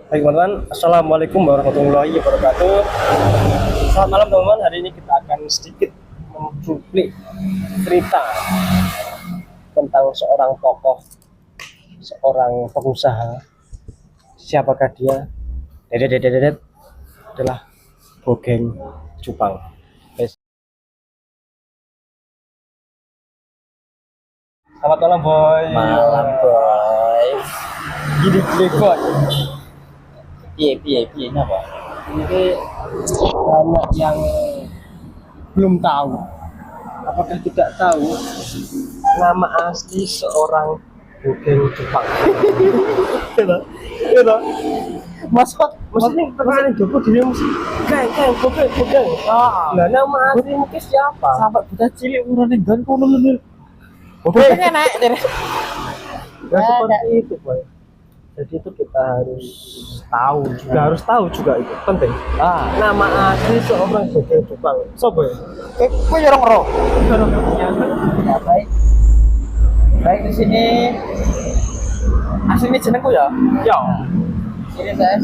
Baik teman-teman, Assalamualaikum warahmatullahi wabarakatuh. Selamat malam teman-teman. Hari ini kita akan sedikit mencuplik cerita tentang seorang tokoh, seorang pengusaha. Siapakah dia? Dedet adalah Bogeng Jupang. Guys. Selamat malam boy. Malam boy. Gini boy. Piye ini apa? Ini banyak yang belum tahu, apakah tidak tahu nama asli seorang Bogeng Jepang. Gitu. Maksudnya pertanyaan Joko diri mesti kayak Bogeng. Nah, nama asli mungkin siapa? Sampai kita cilik urane gan kono lho. Bogeng enak deh. Nah, seperti itu, boy. Jadi itu kita harus tahu juga itu penting. Nama asli seorang Bogeng Jepang. Sopo ya? Kowe yo ora Ya baik. Baik di sini aslinya jenengku ya. Ya. Ini saya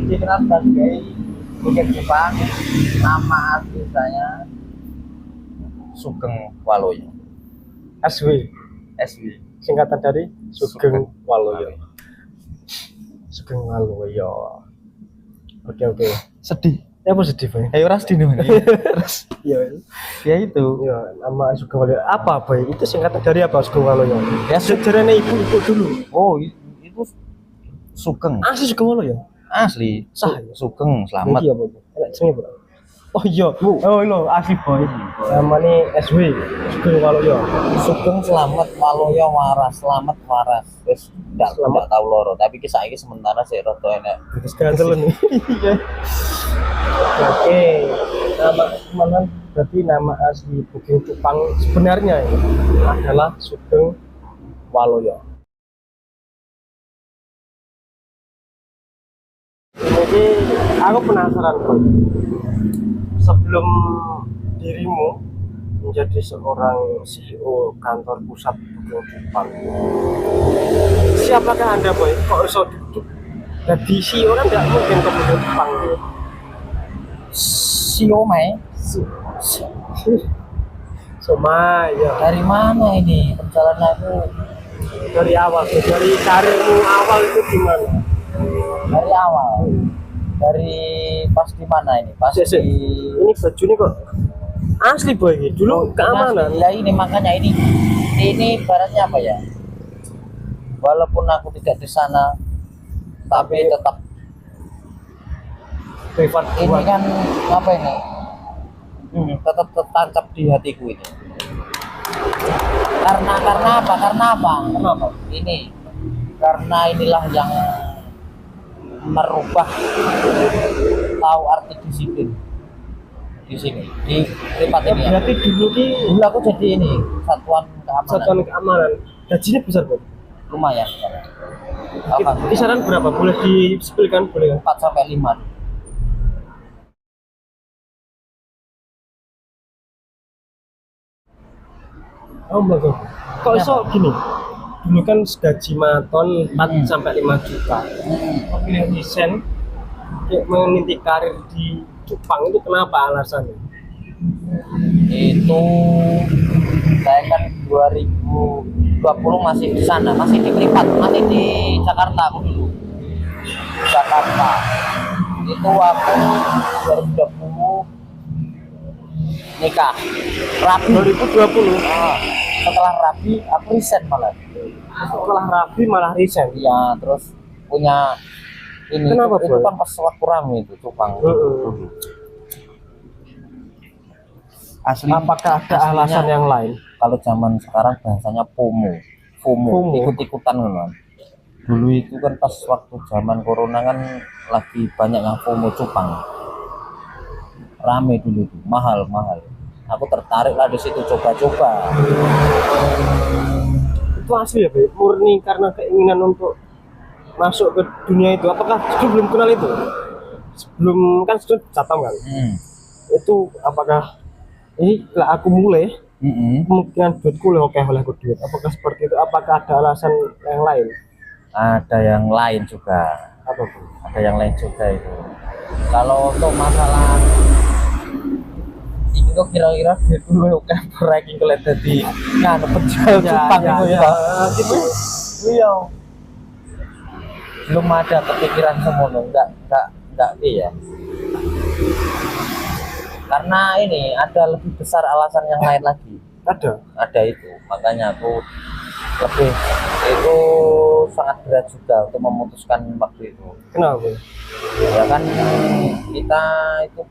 dikenal sebagai Bogeng Jepang. Nama asli saya Sugeng Waloyo. SW. Singkatan dari Sugeng Waloyo. Sugeng Waloyo. Oke. Sedih. Ya apa sedih, Boy? Ayo ras dino. Terus Ya, itu. ya nama Sugeng Waloyo. Apa, Boy? Itu singkatan dari apa Sugeng Waloyo? Ya, sejarahnya ibu dulu. Oh, itu Sugeng. Asli Sugeng Waloyo. Asli. Sah. Sugeng Selamat. Iya, Boy. Enak jenenge, Bro. Oh iya, lo asli, Boy. Namanya SW Sugeng Waloyo. Sugeng Selamat Waloyo Waras, Selamat Waras. Wis ndak tahu loro, tapi ki saiki sementara sik rada enek. Terus gantel nih. Iya. Oke. Nama teman berarti nama asli Bogeng Jepang sebenarnya ini adalah Sugeng Waloyo. Jadi aku penasaran, Boy. Sebelum dirimu menjadi seorang CEO kantor pusat Bogeng Jepang, siapakah Anda, Boy? Kok bisa jadi CEO kan nggak mungkin ke Bogeng Jepang ya? Siomay. Somai ya. Dari mana ini perjalananku? Dari awal, dari karirmu awal itu gimana? Dari awal. Dari pas di mana ini? Pas Sik. di Ini baju ini kok asli, Boy. Dulu keamanan. Ya ini makanya ini ibaratnya apa ya? Walaupun aku tidak di sana, tapi tetap Privat ini kan apa ini? Tetap tertancap di hatiku ini. Karena apa? Kenapa? Ini karena inilah yang merubah tahu arti disiplin di sini di tempat ini ya. Berarti dulu Aku jadi ini satuan keamanan. Gajinya besar, Boy. lumayan. Kisaran berapa? Boleh disebutkan, boleh kan? 4 sampai 5. Oh my god. Kok iso gini? Dulu kan gaji maton 4 sampai 5 juta. Memilih desain kayak meniti karir di Jepang itu kenapa alasannya? Itu saya kan 2020 masih di sana, masih di Privat, masih di Jakarta aku dulu. Jakarta. Itu aku 2020 nikah. Rabi 2020. Setelah rabi aku resign malah. Setelah rapi malah resign. Iya, terus punya ini. Kenapa, itu Boy? kan pas waktu rame itu Jepang. Asli. Apakah ada Aslinya, alasan yang lain? kalau zaman sekarang bahasanya FOMO. Ikut-ikutan kan. Dulu itu kan pas waktu zaman corona kan lagi banyak yang FOMO Jepang. Rame dulu tuh, mahal. Aku tertarik lah di situ, coba-coba. Itu asli ya, Boy? Murni karena keinginan untuk masuk ke dunia itu. Apakah sebelum kenal itu? Sebelum kan sudah catam kan? Itu apakah ini lah aku mulai kemungkinan duitku oleh aku duit, apakah seperti itu? Apakah ada alasan yang lain? Ada yang lain juga. Apa tuh? Ada yang lain juga itu. Kalau untuk masalah ini kok kira-kira dulu kan ranking kulit tadi nganu penjual cupang itu ya. Gitu. Iya. Belum ada kepikiran semono, enggak iya. Karena ini ada lebih besar alasan yang lain lagi. Ada itu, makanya aku lebih itu sangat berat juga untuk memutuskan waktu itu. Kenapa? Ya kan kita itu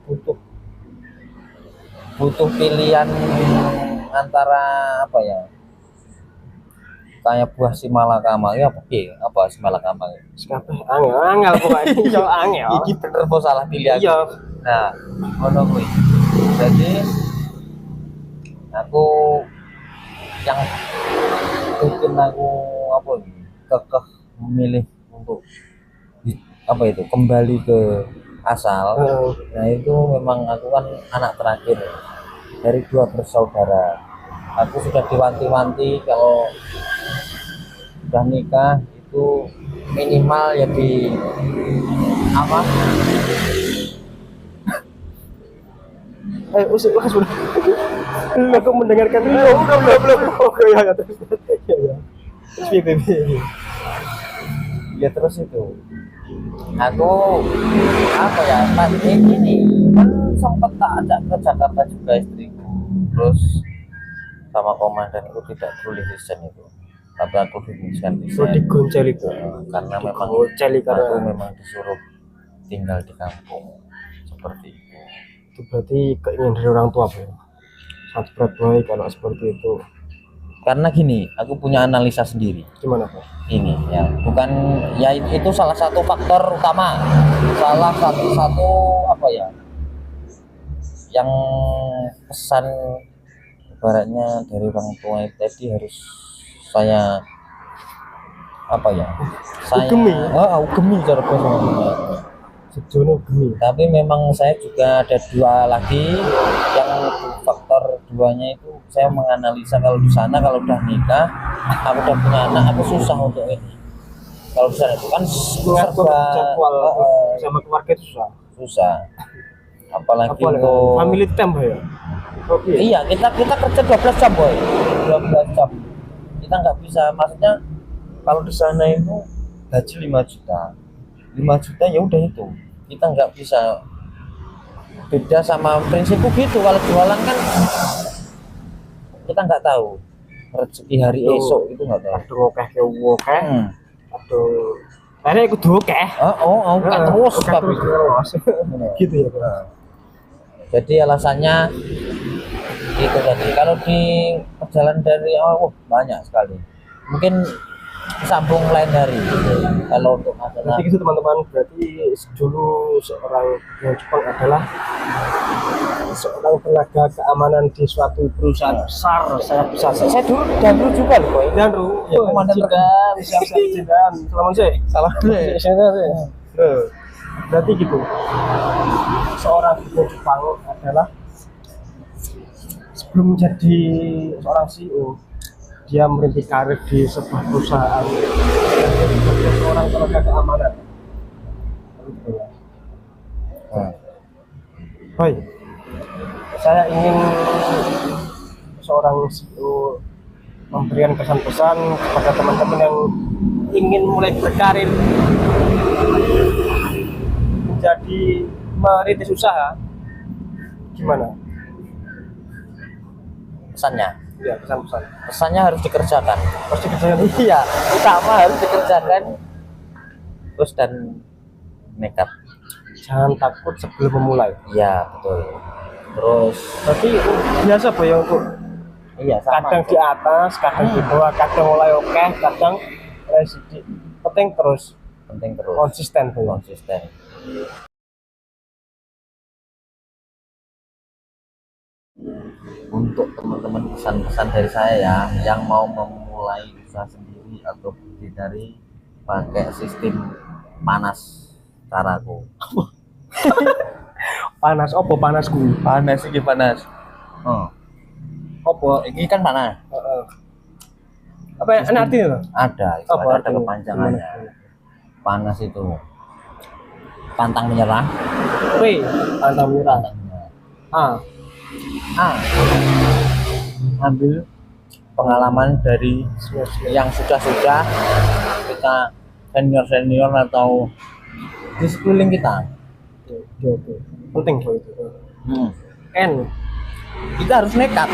butuh pilihan antara apa ya, kayak buah simalakama ya apa simalakama Kabeh angel pokoknya yo angel. iki bener apa salah pilih aku. Iya. Nah ngono kuwi, jadi aku yang bikin aku apa kekeh memilih untuk apa itu kembali ke asal. Nah itu memang aku kan anak terakhir dari 2 bersaudara. Aku sudah diwanti-wanti kalau udah nikah itu minimal ya di apa Usik lah sudah. Aku mendengarkan itu. Belum. Oke ya terus. Ya. Terus BBB. ya terus itu aku apa ya pas ini kan sempat tak ajak ke Jakarta juga istriku, terus sama komandanku tidak boleh resign itu, tapi aku dimiskan resign Digonceli itu. karena memang Digonceli aku karena memang disuruh tinggal di kampung seperti itu. itu berarti keinginan dari orang tua Bro. Sangat berat boy kalau seperti itu. Karena gini, aku punya analisa sendiri. Gimana Pak? Ini ya bukan ya itu salah satu faktor utama, salah satu apa ya yang pesan ibaratnya dari orang tua itu tadi harus saya apa ya saya Ugemi. ugemi cara bahasa Sejono gemi. tapi memang saya juga ada 2 lagi yang faktor 2-nya itu saya menganalisa kalau di sana kalau udah nikah aku udah punya anak aku susah untuk ini. Kalau di sana itu kan serba sama keluarga itu susah apalagi untuk family time ya. Oke. iya kita kerja 12 jam boy, 12 jam kita nggak bisa, maksudnya kalau di sana itu gaji 5 juta ya udah itu kita nggak bisa, beda sama prinsipku gitu. Kalau jualan kan kita nggak tahu rezeki hari esok itu nggak tahu. Aduh oke aduh akhirnya aku tuh oke kan terus tapi gitu ya Pak. jadi alasannya itu tadi. Kalau di perjalanan dari awal banyak sekali, mungkin sambung lain hari kalau untuk masalah. Jadi itu teman-teman, berarti dulu seorang yang Jepang adalah seorang tenaga keamanan di suatu perusahaan besar, sangat besar. Saya dulu juga loh boy. Dan Ya, komandan siap-siap dan selamat sih. salah Berarti gitu. Seorang guru Jepang adalah sebelum menjadi seorang CEO, dia merintis karir di sebuah perusahaan sebagai seorang tenaga keamanan. Baik, saya ingin seorang CEO memberikan pesan-pesan kepada teman-teman yang ingin mulai berkarir menjadi merintis usaha. Gimana? pesannya Ya, pesan-pesan. pesannya harus dikerjakan. Pasti kerjaan Iya, utama harus dikerjakan terus dan nekat. jangan takut sebelum memulai. Iya betul. Terus Tapi biasa Boy ya untuk iya sama. kadang di atas, kadang di bawah, kadang mulai oke, kadang sedikit. Penting terus konsisten Boy. konsisten. Untuk teman-teman pesan-pesan dari saya ya, yang mau memulai usaha sendiri atau berdikari pakai sistem panas caraku. Panas opo panasku. Panas ini panas. Opo Ini kan panas. apa yang artinya loh? Ada, itu Apa ada artinya? kepanjangannya. Panas itu pantang menyerah. P. Pantang menyerah. Pantang menyerah. A. A. Ambil pengalaman dari yang sudah-sudah kita senior atau di sekeliling kita. Oke. Penting bro itu. N. Kita harus nekat.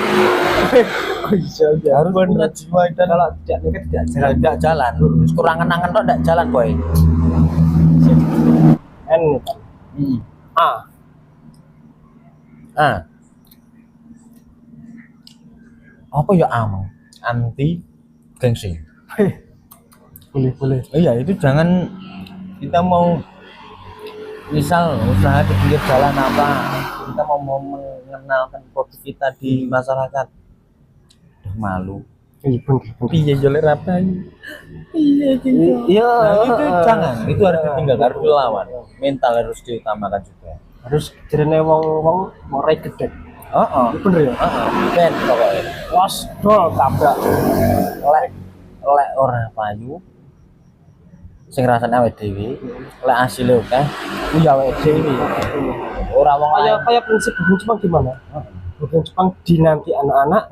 Oh iya. Harus punya jiwa dan Kalau tidak nekat tidak jalan. Kurang kenangan kok tidak jalan boy. N. A. Apa ya am? Anti gengsi. Boleh. Iya itu jangan kita mau misal usaha di pinggir jalan apa kita mau mengenalkan produk kita di masyarakat udah malu Iya bener. iya joler apa iya Iya. nah, itu jangan itu harus ditinggal harus dilawan mental harus diutamakan juga Harus jerene wong morai gedek. Bener ya? ben pokoknya Was dol tabrak. lek ora payu sing rasane awake dhewe lek asile oke kuwi awake dhewe ora wong lain Kayak prinsip budaya Jepang gimana? Budaya Jepang dinanti anak-anak,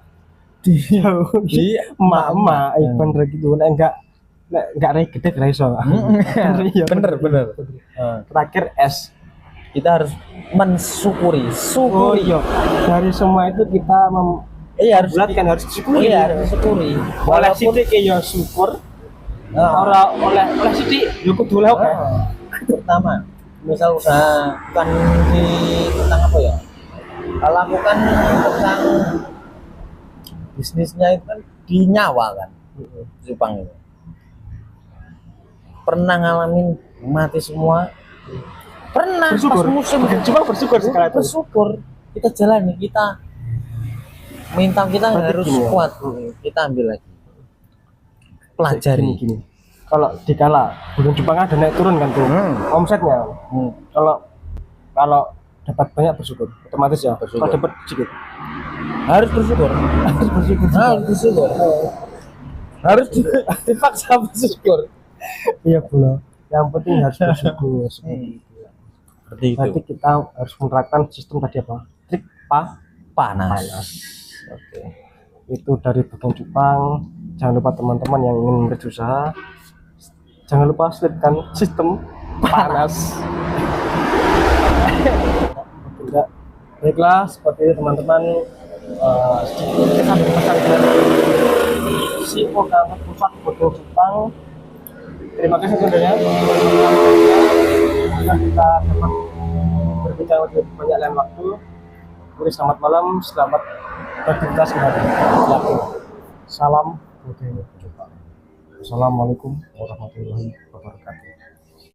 di emak-emak, bener gitu. Nek enggak rai gede rai iso. bener Terakhir S. kita harus mensyukuri Oh iya, dari semua itu kita harus bulatkan harus disyukuri. harus disyukuri Oleh sidik ya syukur, oleh sidik ya kudu oleh oke. pertama misal usaha bukan di tentang apa ya lakukan tentang bisnisnya itu kan di nyawa kan Jepang itu pernah ngalamin mati semua pernah Bersyukur. pas musim Jepang bersyukur sekali itu. bersyukur kita jalani kita mental kita Berarti harus gini ya. kuat kita ambil lagi pelajari Gini. Kalau dikala budaya Jepang ada naik turun kan tuh omsetnya. Kalau dapat banyak bersyukur, otomatis ya. Bersyukur. Kalau dapat sedikit harus bersyukur harus dipaksa bersyukur iya pula. Yang penting harus bersyukur seperti itu. seperti itu Berarti kita harus menerapkan sistem tadi apa? Trik panas. Oke. Itu dari budaya Jepang. Jangan lupa teman-teman yang ingin berusaha, jangan lupa selipkan sistem panas. Tidak. Baiklah, seperti itu teman-teman. Sedikit kita berpesan dari CEO kantor pusat budaya Jepang. Terima kasih tentunya. Semoga kita dapat berbicara lebih banyak lain waktu. Oke, selamat malam, selamat beraktivitas kembali. Salam budaya Jepang. Assalamualaikum warahmatullahi wabarakatuh.